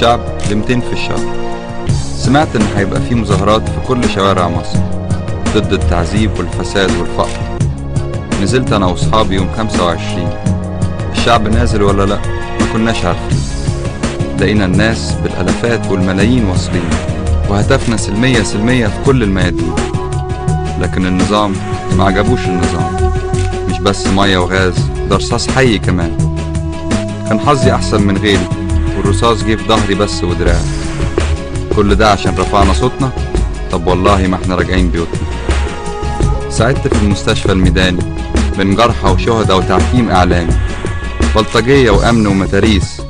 الشعب ب200 في الشهر. سمعت إن هيبقى في مظاهرات في كل شوارع مصر ضد التعذيب والفساد والفقر. نزلت أنا وأصحابي يوم 25. الشعب نازل ولا لأ؟ ما كناش عارفين. لقينا الناس بالألافات والملايين واصلين، وهتفنا سلمية في كل الميادين. لكن النظام ما عجبوش. النظام مش بس مية وغاز، ده رصاص حي كمان. كان حظي أحسن من غيري، والرصاص جه في ظهري بس ودراعي. كل ده عشان رفعنا صوتنا؟ طب والله ما احنا راجعين بيوتنا. ساعدت في المستشفى الميداني بين جرحى وشهداء وتعقيم إعلامي، بلطجية وأمن ومتاريس،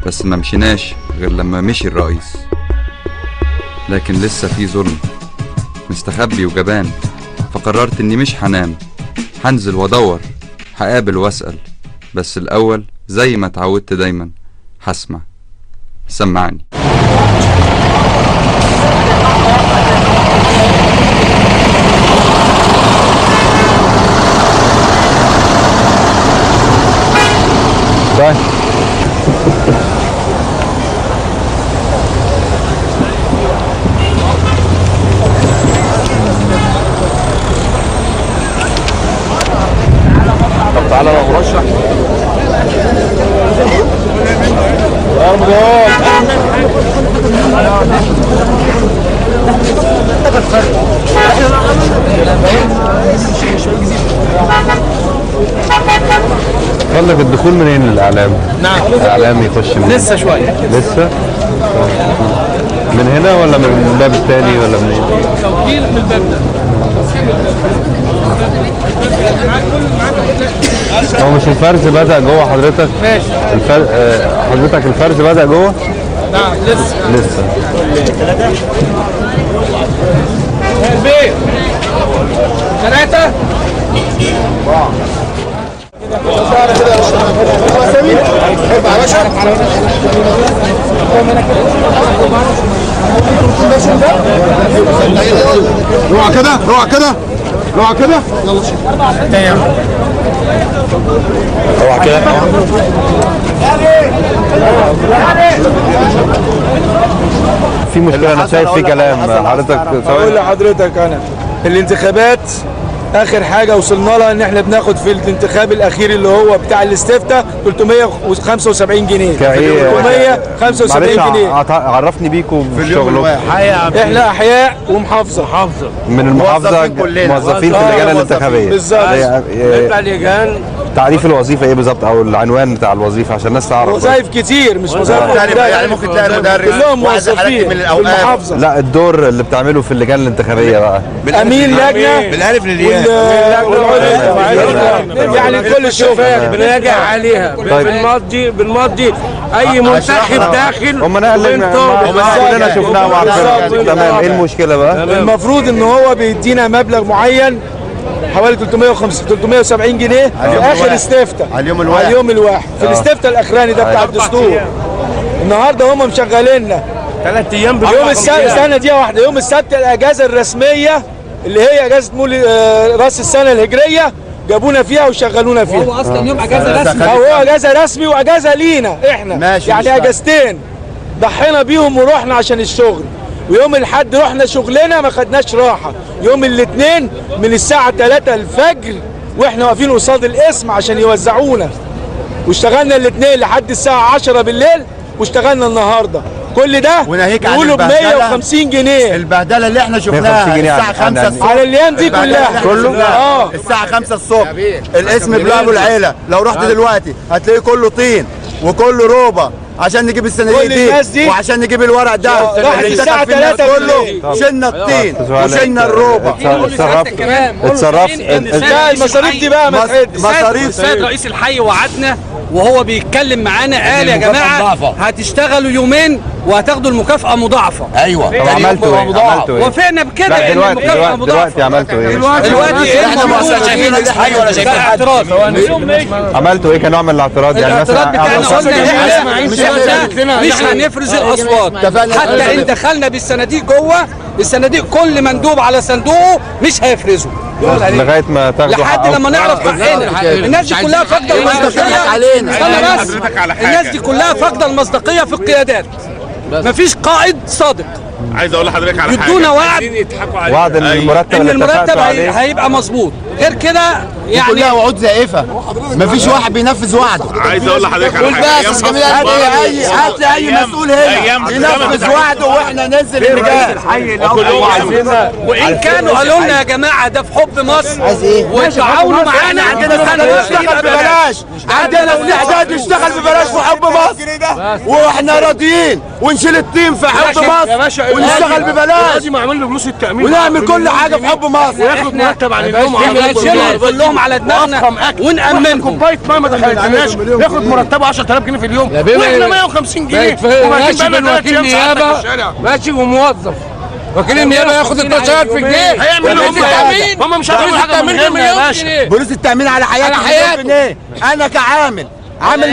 بس ما مشيناش غير لما مشي الرئيس. لكن لسه في ظلم مستخبي وجبان، فقررت اني مش هنام، هنزل وادور، هقابل واسأل، بس الأول زي ما اتعودت دايما هسمع. سمعني. باي. طب تعالى بقى مرشح يا رمضان. قال لك الدخول منين للإعلام؟ نعم. الإعلام يخش من لسه شوية. لسه؟ من هنا ولا من الباب الثاني ولا من ايه؟ توكيل من الباب ده. هو مش الفرز بدأ جوه حضرتك؟ ماشي. حضرتك الفرز بدأ جوه؟ نعم لسه. لسه. البيت 3 روح كده روح كده روح كده يلا روح كده. في مشكلة، أنا شايف في كلام حضرتك. اقول لحضرتك انا الانتخابات اخر حاجه وصلنا لها ان احنا بناخد في الانتخاب الاخير اللي هو بتاع الاستفتاء 375 جنيه. 375 جنيه. عرفني بيكم في شغلكم. احنا احياء ومحافظه. من المحافظه موظفين في اللجان الانتخابيه بالظبط. بتاع لجان. تعريف الوظيفه ايه بالظبط او العنوان بتاع الوظيفه عشان الناس تعرف؟ وظائف كتير مش وظائف يعني ممكن تلاقي مدرس كلهم موظفين في المحافظه. لا الدور اللي بتعمله في اللجان الانتخابيه بقى امين لجنه بالالف للياء يعني كل الشغل بنراجع عليها. بنمضي اي منتخب داخل. هم كلنا شفناها وعارفينها. تمام. ايه المشكله بقى؟ المفروض ان هو بيدينا مبلغ معين حوالي 370 جنيه في اخر استفتاء على اليوم الواحد في الاستفتاء الاخراني ده بتاع الدستور. النهارده هم مشغليننا 3 ايام يوم السبت. استنى دقيقه واحده. يوم السبت الاجازه الرسميه اللي هي اجازه راس السنه الهجريه جابونا فيها وشغلونا فيها. هو اصلا يوم اجازه رسمي. هو اجازه رسمي واجازه لينا احنا يعني اجازتين ضحينا بيهم ورحنا عشان الشغل. ويوم الاحد رحنا شغلنا ما خدناش راحه. يوم الاثنين من الساعه 3 الفجر واحنا واقفين قصاد القسم عشان يوزعونا، واشتغلنا الاثنين لحد الساعه 10 بالليل واشتغلنا النهارده. كل ده يقولوا ب 150 جنيه. البهدله اللي احنا شفناها الساعه 5 الصبح على الايام دي كلها كله. الساعه 5 الصبح الاسم بلعبوا العيله. لو رحت دلوقتي هتلاقيه كله طين وكله روبه عشان نجيب الصناديق دي وعشان نجيب الورق ده. الساعه 3 كله شلنا الطين وشلنا الروبه. اتصرفت. لا المصاريف دي بقى مصاريف. السيد رئيس الحي وعدنا وهو بيتكلم معانا قال يا جماعه هتشتغلوا يومين وهتاخدوا المكافأة مضاعفة. ايوه. طب عملتوا ايه؟ وافقنا بكده ان المكافأة مضاعفة. دلوقتي عملتوا ايه؟ دلوقتي احنا ما شايفين رئيس حي ولا شايفين حد. اعتراض. عملتوا ايه كنوع من الاعتراض؟ يعني الاعتراض بتاعنا قلنا مش هنفرز الاصوات حتى ان دخلنا بالصناديق جوه. الصناديق كل مندوب على صندوقه مش هيفرزه لغايه ما تاخدوا لحد لما نعرف حقنا. الناس دي كلها فاقده المصداقيه. استنى بس. الناس دي كلها فاقده المصداقيه في القيادات. مفيش قائد صادق. عايز اقول لحضرتك على حاجه، يدونا وعد وعد ان المرتب ان اللي المرتب اتفقتوا عليه هيبقى مظبوط، غير كده يعني كلها وعود زائفه، مفيش واحد بينفذ وعده. عايز اقول لحضرتك على حاجه، هات لي اي مسؤول هنا ينفذ وعده واحنا ننزل الميدان. وان كانوا قالوا لنا يا جماعه ده في حب مصر وتعاونوا معانا، عندنا سنه نشتغل ببلاش، عندنا استعداد نشتغل ببلاش في حب مصر، واحنا راضيين ونشيل الطين في حب مصر ونشتغل ببلاش، لازم اعمل له فلوس التامين ونعمل كل حاجه في حب مصر، وياخد مرتب عن اليوم نشيلهم كلهم على دماغنا ونأمنهم. كوبايه ميه ما دخلتناش، ياخد مرتبه 10000 جنيه في اليوم واحنا 150 جنيه. ماشي بالوكيل نيابه ماشي وموظف وكيل النيابه ياخد 12000 جنيه هيعمل لهم التامين، هم مش هيعملوا حاجه من غيرنا يا باشا. فلوس التامين على حياتي جنيه. انا كعامل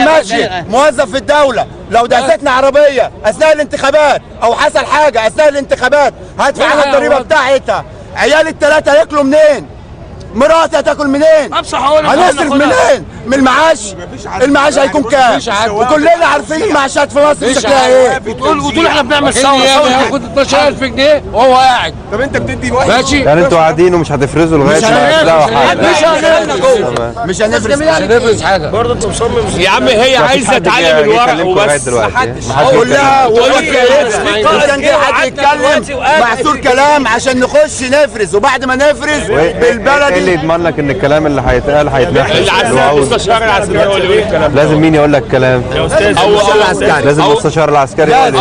ماشي موظف في الدوله، لو دستنا عربيه اثناء الانتخابات او حصل حاجه اثناء الانتخابات هدفع لها الضريبه بتاعتها. عيالي الثلاثه هياكلوا منين؟ مراتي هتاكل منين؟ هنصرف منين؟ من المعاش؟ المعاش هيكون كام؟ وكلنا عارفين المعاشات في مصر شكلها ايه؟ وتقول احنا بنعمل ثوره ياخد 12000 جنيه وهو قاعد. طب انت بتدي واحد ماشي يعني انتوا قاعدين ومش هتفرزوا لغايه ما تلاقوا حاجه. مش هنفرز حاجه. برضه انت مصمم يا عم هي عايزه تعلم الورق وبس. كلها وقلت يا ريت كان جه حد يتكلم معسول كلام عشان نخش نفرز، وبعد ما نفرز بالبلدي اللي يضمن لك ان الكلام اللي هيتقال هيتنفذ؟ المستشار العسكري هو اللي بيقول الكلام. لازم مين يقول لك كلام؟ لازم المستشار العسكري لان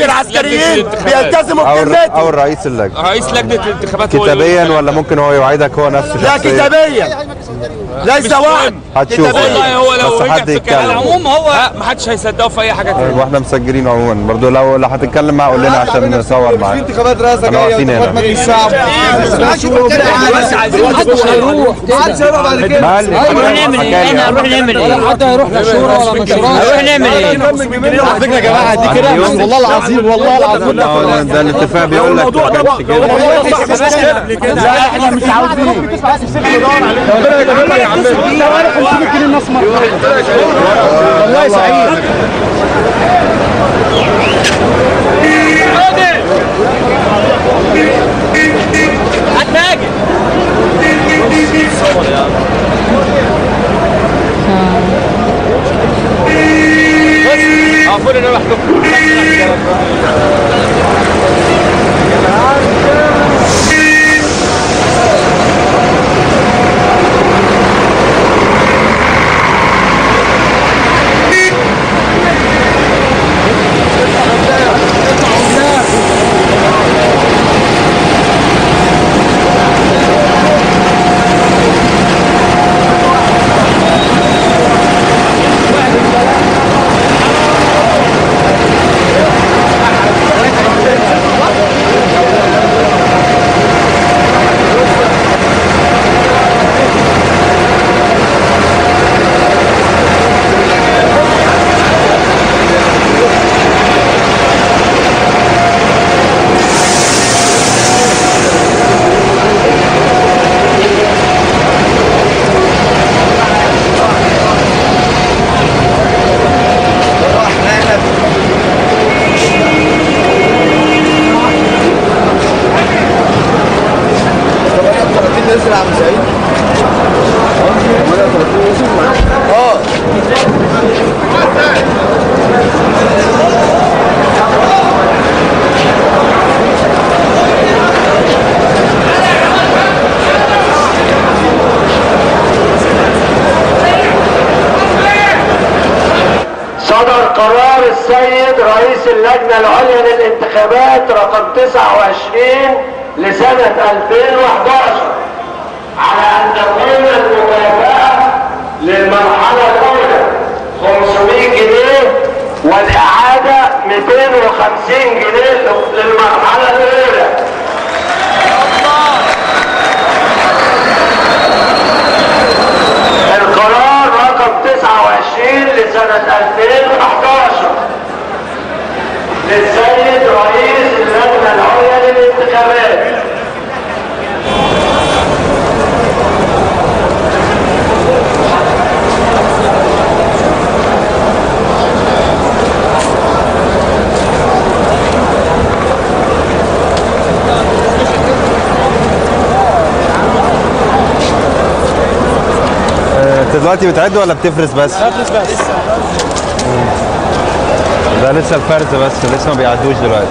العسكريين بيلتزموا بكلمتهم، او الرئيس اللجنه، رئيس لجنه الانتخابات هو كتابيا ولا ممكن هو يوعدك هو نفسه لا شخصيا؟ كتابيا ليس وعد. هتشوف والله هو لو بس رجع حد في يتكلم. العموم هو ما حدش هيصدقه في اي حاجه تانية. واحنا مسجلين عموما برضه، لو هتتكلم معاه قول لنا عشان نصور معاه. انتخابات رئاسه احنا واقفين هنا. بس عايزين محدش هيروح نروح نعمل ايه؟ هنروح نعمل ايه؟ حد هيروح لا شورى ولا مشروع؟ هنروح نعمل ايه؟ على فكره يا جماعه دي كده والله العظيم ده الاتفاق بيقول لك ما كانش كده. لا احنا مش عاوزين يا عم 500 جنيه مسمار والله سعيد. هتناجي عفوا انا محكوم. صدر قرار السيد رئيس اللجنة العليا للانتخابات رقم 29 لسنة 2011 على أن تكون المكافأة للمرحلة الأولى 500 جنيه والإعادة 250 جنيه للمرحلة الأولى. القرار رقم 29 لسنة 2011 للسيد رئيس اللجنة العليا للانتخابات. دلوقتي بتعد ولا بتفرز بس؟ بفرز بس. ده لسه الفرز بس، لسه ما بيعدوش دلوقتي.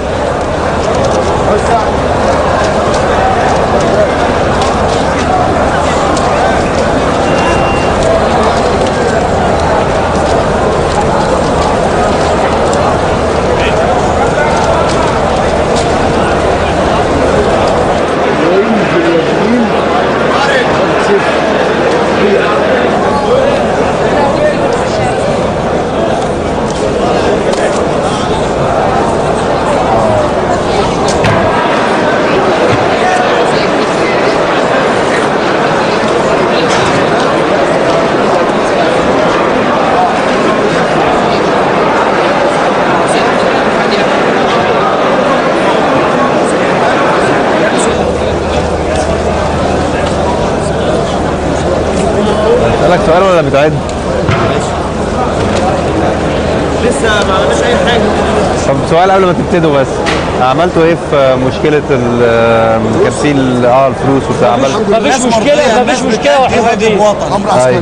اسالك سؤال ولا بتعد؟ لسه ما عملناش اي حاجه. طب سؤال قبل ما تبتدوا بس، عملتوا ايه في مشكله كان في الفلوس وبتاع؟ مفيش مشكله واحنا قاعدين. امر عسكري.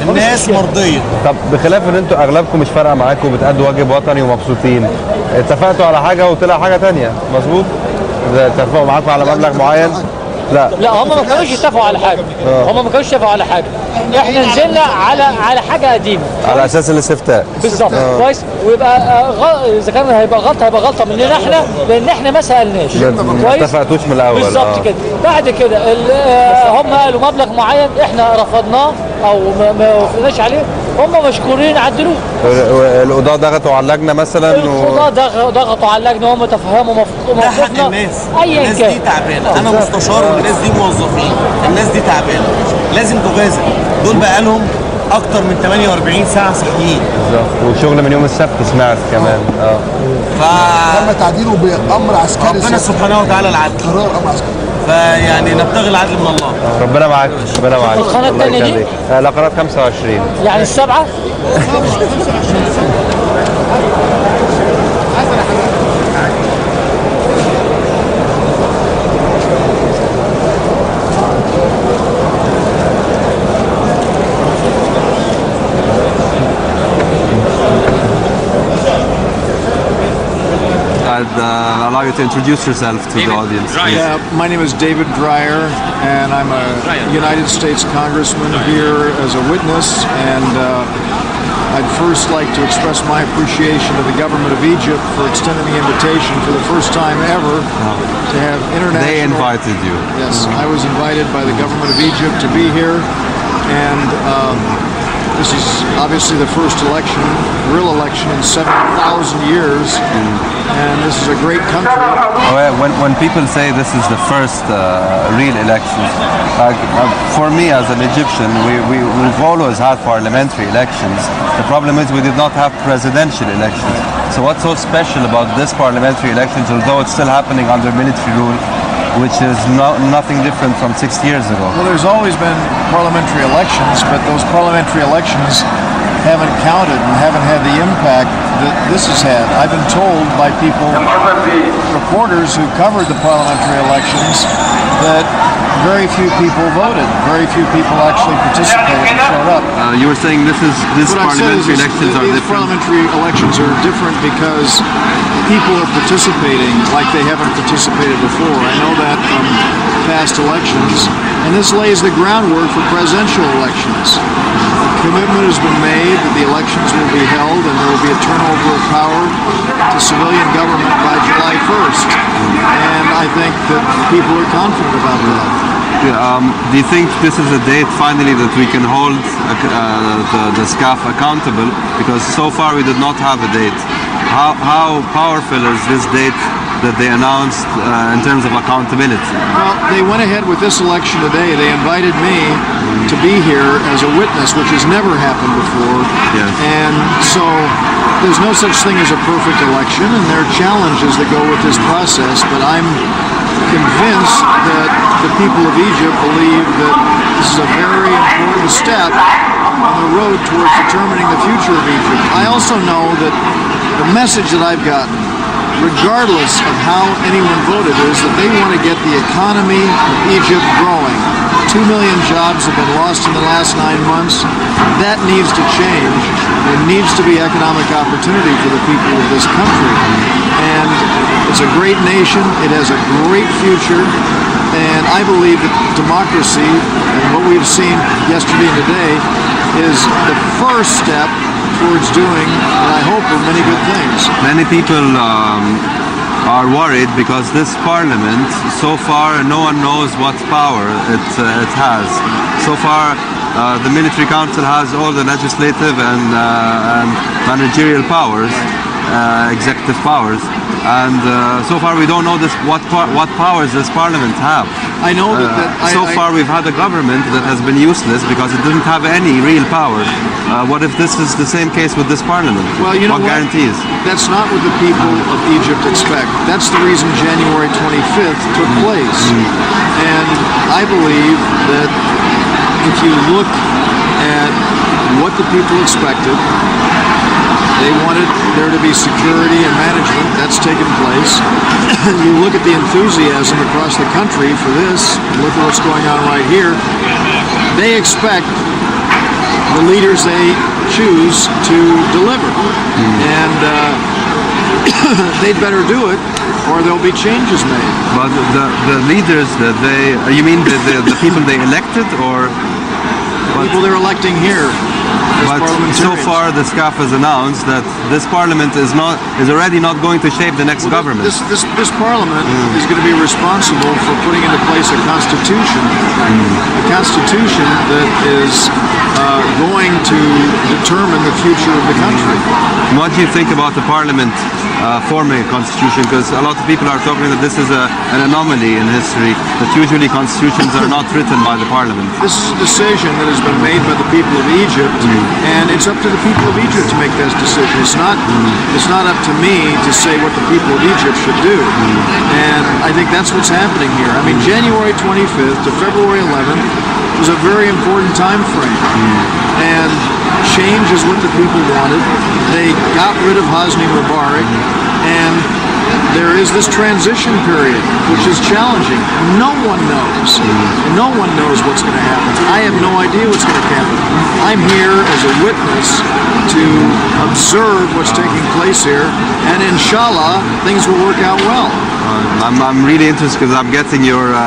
الناس مرضيه. طب بخلاف ان انتوا اغلبكم مش فارقه معاكم وبتأدوا واجب وطني ومبسوطين، اتفقتوا على حاجه وطلع حاجه تانية، مظبوط؟ اتفقوا معاكم على مبلغ معين؟ لا هم ما كانوش يتفقوا على حاجه. هم ما كانوش يتفقوا على حاجه. احنا نزلنا على حاجه قديمه على اساس الاستفتاء. بالظبط. كويس. ويبقى اذا كان هيبقى غلطه مننا احنا، لان احنا ما سالناش. ما اتفقتوش من الاول. بالظبط كده. بعد كده هم قالوا مبلغ معين احنا رفضناه او ما وافقناش عليه، هم مشكورين عدلوه. القضاة ضغطوا على اللجنه مثلا؟ القضاة ضغطوا على اللجنه وهم تفهموا موقفنا. ايا كان. الناس دي تعبانه، انا مستشار والناس دي موظفين، الناس دي تعبانه لازم تجازى. دول بقالهم اكتر من 48 ساعه صحيين بالظبط، وشغل من يوم السبت سمعت كمان. تم تعديله بامر عسكري. ربنا سبحانه وتعالى العدل، قرار امر عسكري. فيعني نبتغي العدل من الله. ربنا معاك، ربنا معاك. القناه الثانيه دي؟ لا، قناه 25. يعني السبعه؟ I'd allow you to introduce yourself to the audience. Yeah, my name is David Dreyer, and I'm a United States Congressman here as a witness, and I'd first like to express my appreciation to the government of Egypt for extending the invitation for the first time ever to have international... They invited you. Yes, I was invited by the government of Egypt to be here, and this is obviously the first election, real election in 7,000 years, and this is a great country. When people say this is the first real election, for me as an Egyptian, we've always had parliamentary elections. The problem is we did not have presidential elections. So what's so special about this parliamentary elections, although it's still happening under military rule, which is nothing different from 6 years ago? Well, there's always been parliamentary elections, but those parliamentary elections haven't counted and haven't had the impact that this has had. I've been told by people, reporters who covered the parliamentary elections, that very few people voted. Very few people actually participated and showed up. You were saying these parliamentary elections are different? These parliamentary elections are different because people are participating like they haven't participated before. I know that from past elections, and this lays the groundwork for presidential elections. A commitment has been made that the elections will be held and there will be a turnover of power to civilian government by July 1st. And I think that people are confident about that. Do you think this is a date finally that we can hold the SCAF accountable? Because so far we did not have a date. How powerful is this date that they announced in terms of accountability? Well, they went ahead with this election today. They invited me to be here as a witness, which has never happened before. Yes. And so there's no such thing as a perfect election, and there are challenges that go with this process, but I'm convinced that the people of Egypt believe that this is a very important step on the road towards determining the future of Egypt. I also know that the message that I've gotten, regardless of how anyone voted, is that they want to get the economy of Egypt growing. 2 2 million jobs have been lost in the last 9 months. That needs to change. There needs to be economic opportunity for the people of this country. And it's a great nation. It has a great future. And I believe that democracy, and what we've seen yesterday and today, is the first step towards doing, what I hope, are many good things. Many people are worried because this parliament, so far, no one knows what power it has. So far, the military council has all the legislative and managerial powers, executive powers, and so far we don't know what powers this parliament have. I know that so far we've had a government that has been useless because it didn't have any real power. What if this is the same case with this parliament? Well, you know what guarantees? That's not what the people of Egypt expect. That's the reason January 25th took place. And I believe that if you look at what the people expected, they wanted there to be security and management. That's taken place. You look at the enthusiasm across the country for this. Look at what's going on right here. They expect the leaders they choose to deliver. And they'd better do it, or there'll be changes made. But the leaders that you mean the people they elected, or people they're electing here? But so far the SCAF has announced that this parliament is already not going to shape the next government. This parliament is going to be responsible for putting into place a constitution, that is going to determine the future of the country. What do you think about the parliament forming a constitution? Because a lot of people are talking that this is an anomaly in history, that usually constitutions are not written by the parliament. This is a decision that has been made by the people of Egypt, and it's up to the people of Egypt to make that decision. It's not up to me to say what the people of Egypt should do. And I think that's what's happening here. I mean, January 25th to February 11th was a very important time frame. And change is what the people wanted. They got rid of Hosni Mubarak, and there is this transition period, which is challenging. No one knows. No one knows what's going to happen. I have no idea what's going to happen. I'm here as a witness to observe what's taking place here, and inshallah, things will work out well. I'm really interested because I'm getting your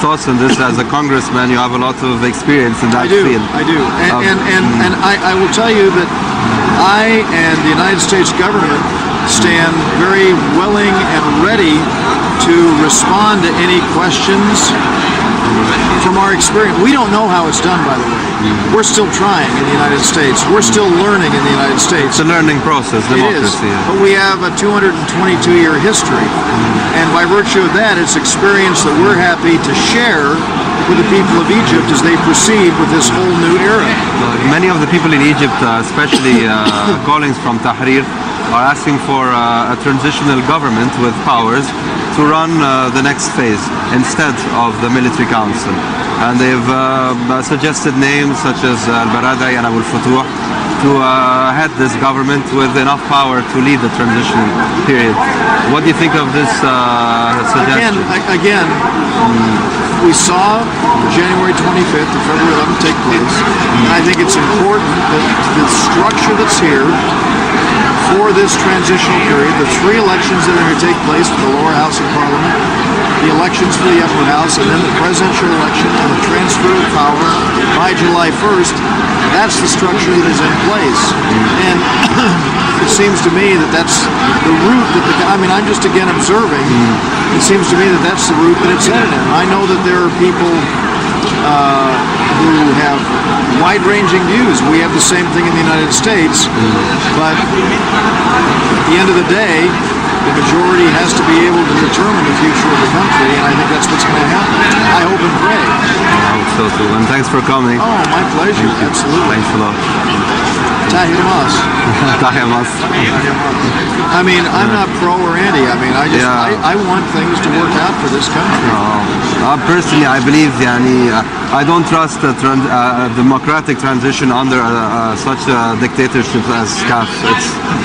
thoughts on this. As a congressman, you have a lot of experience in that field. I do. And I will tell you that I and the United States government stand very willing and ready to respond to any questions from our experience. We don't know how it's done, by the way. We're still trying in the United States. We're still learning in the United States. It's a learning process, democracy. It is. But we have a 222-year history. And by virtue of that, it's experience that we're happy to share with the people of Egypt as they proceed with this whole new era. Many of the people in Egypt, especially callings from Tahrir, are asking for a transitional government with powers to run the next phase instead of the military council. And they've suggested names such as Al-Baradei and Abu al-Futuh to head this government with enough power to lead the transition period. What do you think of this suggestion? Again, we saw January 25th to February 11th take place. And I think it's important that the structure that's here for this transitional period, the three elections that are going to take place for the lower house of parliament, the elections for the upper house, and then the presidential election and the transfer of power by July 1st, that's the structure that is in place. And it seems to me that that's the route that I'm just again observing. It seems to me that that's the route that it's headed in. I know that there are people who have wide-ranging views. We have the same thing in the United States, but at the end of the day, the majority has to be able to determine the future of the country, and I think that's what's going to happen. I hope and pray. I hope so too, and thanks for coming. Oh, my pleasure. Absolutely. Thanks a lot. Tahir Mas. Tahir Mas. I mean, I'm not pro or anti. I mean, I want things to work out for this country. Personally, I believe, I don't trust a democratic transition under such a dictatorship as SCAF.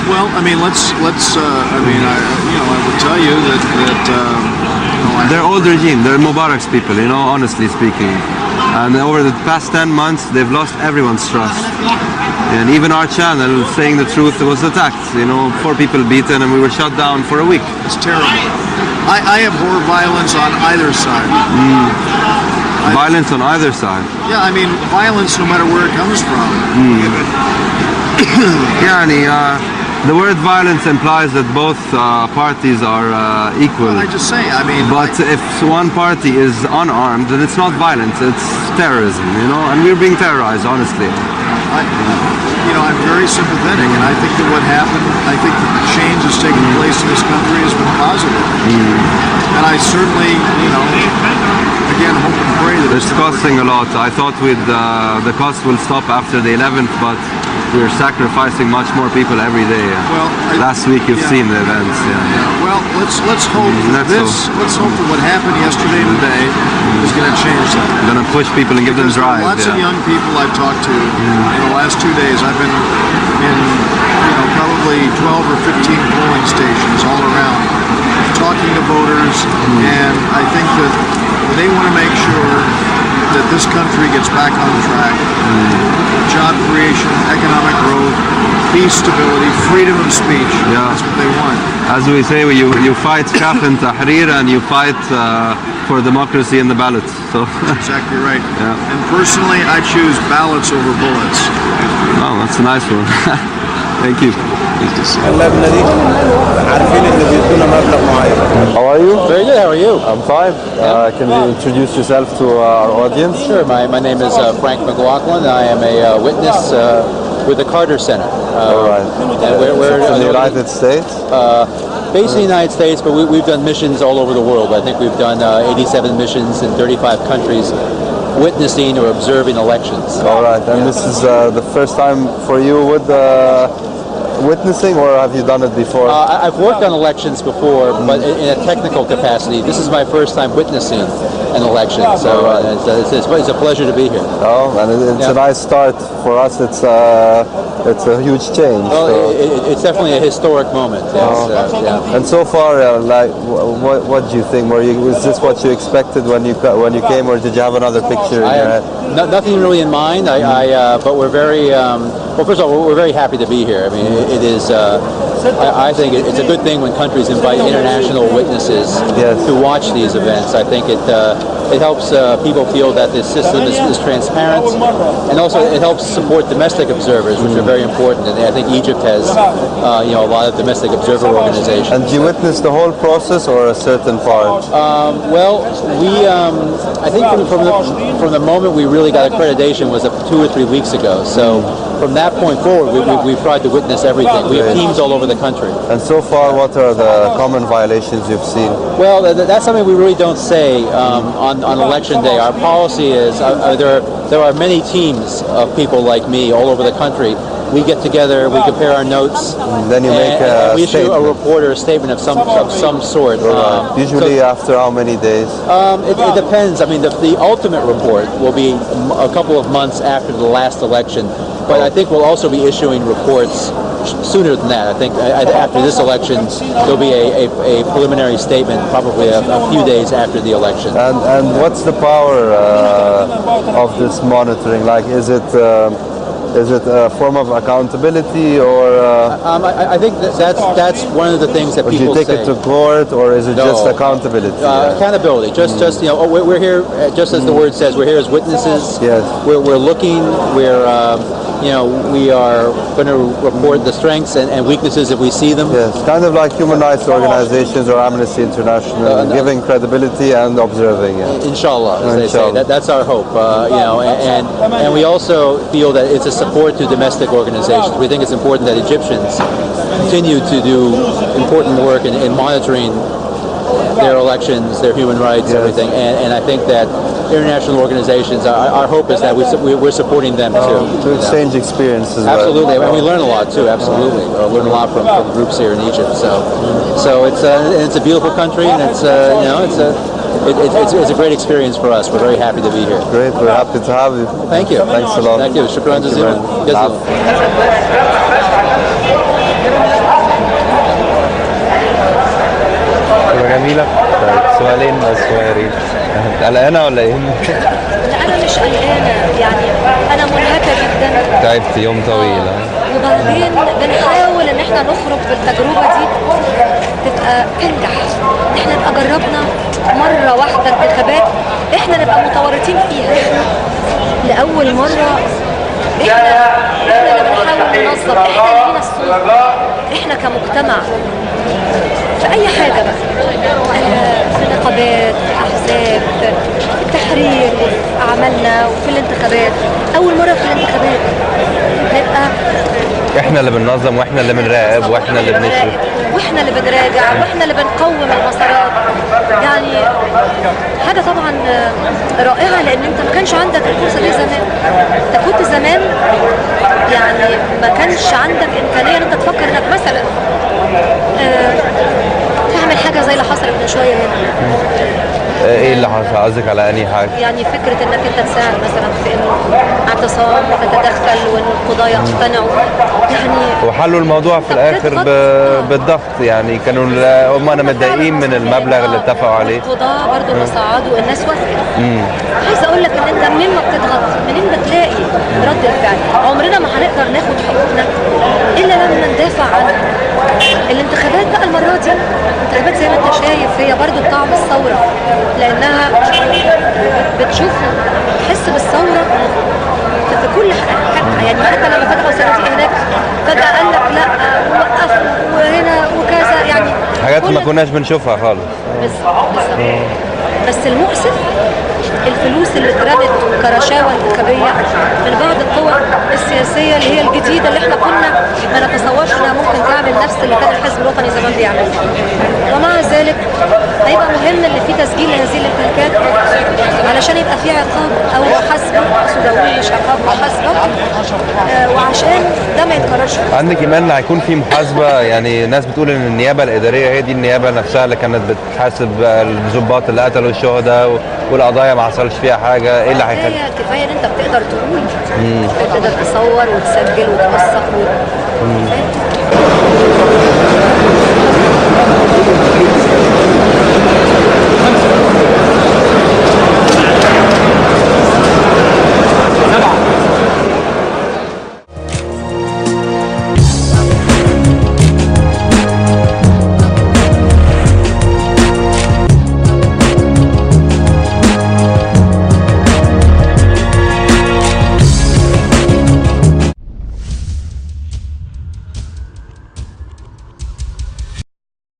Well, I mean, I would tell you that they're old regime. They're Mubarak's people, honestly speaking. And over the past 10 months, they've lost everyone's trust. And even our channel, Saying the Truth, was attacked. 4 people beaten, and we were shut down for a week. It's terrible. I abhor violence on either side. Violence on either side. Yeah, I mean, violence no matter where it comes from. The word violence implies that both parties are equal. Well, I just say, I mean... But if one party is unarmed, then it's not violence, it's terrorism, and we're being terrorized, honestly. I'm very sympathetic, and I think that what happened, I think that the change that's taken place in this country has been positive. And I certainly, again, hope and pray that it's costing a lot. I thought the cost will stop after the 11th, but we're sacrificing much more people every day. Well, last week you've seen the events. Well, let's hope let's hope that what happened yesterday and today is going to change that. Going to push people and give them drive. Lots of young people I've talked to in the last 2 days. I've been in probably 12 or 15 polling stations all around, talking to voters, and I think that they want to make sure that this country gets back on track. Job creation, economic growth, peace, stability, freedom of speech. That's what they want. As we say, you fight Kaf and Tahrir, and you fight for democracy in the ballots. So exactly right. And personally, I choose ballots over bullets. Oh, that's a nice one. Thank you. How are you? Very good. How are you? I'm fine. Can you introduce yourself to our audience? Sure. My name is Frank McLaughlin. I am a witness with the Carter Center. All right. We're in the United States? Based in the United States, but we've done missions all over the world. I think we've done 87 missions in 35 countries, witnessing or observing elections. All right. And this is the first time for you with witnessing, or have you done it before? I've worked on elections before, but in a technical capacity. This is my first time witnessing an election, so it's a pleasure to be here. Oh, and it's a nice start for us. It's a huge change. Well, so. It's definitely a historic moment. Yes, And so far, what do you think? Was this what you expected when you came, or did you have another picture in your head? Nothing really in mind. But we're very well. First of all, we're very happy to be here. I mean, it is. I think it's a good thing when countries invite international witnesses to watch these events. I think it helps people feel that this system is transparent, and also it helps support domestic observers, which are very important. And I think Egypt has a lot of domestic observer organizations. And you witnessed the whole process, or a certain part? I think from the moment we really got accreditation was 2 or 3 weeks ago. So from that point forward, we've tried to witness everything. We have teams all over the country. And so far, what are the common violations you've seen? Well, that's something we really don't say on election day. Our policy is there are many teams of people like me all over the country. We get together, we compare our notes, and then you make we issue a report or a statement of some sort. Usually after how many days? It depends. I mean, the ultimate report will be a couple of months after the last election, but I think we'll also be issuing reports sooner than that. I think after this election, there'll be a preliminary statement, probably a few days after the election. And what's the power of this monitoring? Like, is it a form of accountability, or? I think that's one of the things that people say. Do you take it to court, or is it just accountability? Accountability. Just we're here. Just as the word says, we're here as witnesses. Yes. We're looking. We are going to report the strengths and weaknesses if we see them. Yes. Kind of like human rights organizations or Amnesty International, giving credibility and observing. Inshallah, as they say. That's our hope. And we also feel that it's a support to domestic organizations. We think it's important that Egyptians continue to do important work in monitoring their elections, their human rights, everything. And I think that international organizations, our hope is that we're supporting them too. To exchange experiences. Absolutely, and we learn a lot too. Absolutely, learn a lot from groups here in Egypt. So it's a beautiful country, and it's a great experience for us. We're very happy to be here. Great, we're happy to have you. Thank you. Thanks a lot. Thank you. Shukran jazilan. جميلة. طيب سؤالين صغيرين. قلقانة ولا ايه؟ انا مش قلقانه، يعني انا منهكه جدا. تعبت يوم طويل. وبعدين بنحاول ان احنا نخرج بالتجربه دي تبقى تنجح، ان احنا نبقى جربنا مره واحده انتخابات احنا نبقى متورطين فيها لاول مره. احنا اللي بنحاول ننظم، احنا اللي لينا الصوت، احنا كمجتمع في اي حاجه بقى، في نقابات، في احزاب، في التحرير، وفي اعمالنا، وفي الانتخابات. اول مره في الانتخابات نبقى احنا اللي بننظم واحنا اللي بنراقب واحنا اللي بنشرف واحنا اللي بنراجع واحنا اللي بنقوم المسارات. يعني حاجه طبعا رائعه، لان انت ما كانش عندك الفرصه دي زمان. انت كنت زمان يعني ما كانش عندك امكانيه ان انت تفكر انك مثلا تعمل حاجه زي اللي حصلت من شويه هنا. ايه اللي حصل؟ قصدك على انهي حاجه؟ يعني فكره انك انت تساعد مثلا في انه اعتصام وتتدخل وان القضاه يقتنعوا، يعني وحلوا الموضوع في الاخر بالضغط. يعني كانوا هم متضايقين من المبلغ اللي اتفقوا عليه. القضاه برضه اللي صعدوا الناس وافقت. عايزه اقول لك ان انت منين ما بتضغط منين بتلاقي رد الفعل. عمرنا ما هنقدر ناخد حقوقنا الا لما ندافع عنها. الانتخابات بقى المره دي الانتخابات زي ما انت شايف هي برضه طعم الثوره، لانها بتشوف تحس بالثوره في كل حاجه. يعني حتى لما فتحوا صناديق هناك فجاه قال لك لا ووقفوا وهنا وكذا، يعني حاجات ما كناش بنشوفها خالص. بس المؤسف الفلوس اللي اترمت كرشاوى انتخابيه من بعض القوى السياسيه اللي هي الجديده اللي احنا كنا ما نتصورش انها ممكن تعمل نفس اللي كان الحزب الوطني زمان بيعمله. ومع ذلك هيبقى مهم ان في تسجيل لهذه الامتلاكات علشان يبقى في عقاب او محاسبه، اقصد مش عقاب، محاسبه، وعشان ده ما يتكررش. عندك ايمان ان هيكون في محاسبه؟ يعني ناس بتقول ان النيابه الاداريه هي دي النيابه نفسها اللي كانت بتحاسب الضباط اللي قتلوا الشهداء والقضايا ما حصلش فيها حاجه. ايه اللي هيخلي؟ كفايه ان انت بتقدر تقول، تقدر تصور وتسجل وتوثق